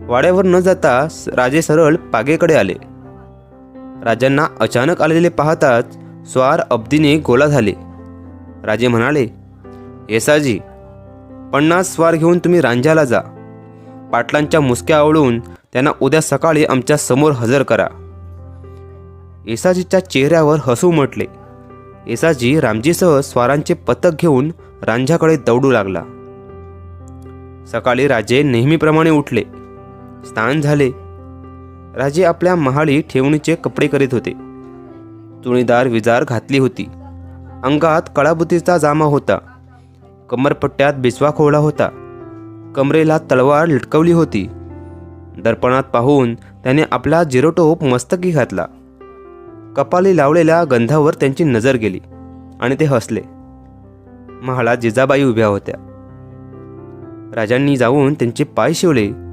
वाड्यावर न जाता राजे सरळ पागेकडे आले. राजांना अचानक आलेले पाहताच स्वार अब्दीने गोळा झाले. राजे म्हणाले, येसाजी, 50 स्वार घेऊन तुम्ही रांझ्याला जा. पाटलांच्या मुसक्या आवळून त्यांना उद्या सकाळी आमच्या समोर हजर करा. येसाजीच्या चेहऱ्यावर हसू उमटले. येसाजी रामजीसह स्वारांचे पथक घेऊन रांझ्याकडे दौडू लागला. सकाळी राजे नेहमीप्रमाणे उठले. स्नान झाले. राजे आपल्या महाली ठेवणीचे कपडे करीत होते. चुणीदार विजार घातली होती. अंगात कळाबुतीचा जामा होता. कमरपट्ट्यात बिस्वा खोवला होता. कमरेला तलवार लटकवली होती. दर्पणात पाहून त्याने आपला जिरोटोप मस्तकी घातला. कपाली लावलेल्या गंधावर त्यांची नजर गेली आणि ते हसले. महालात जिजाबाई उभ्या होत्या. राजांनी जाऊन त्यांचे पाय शिवले.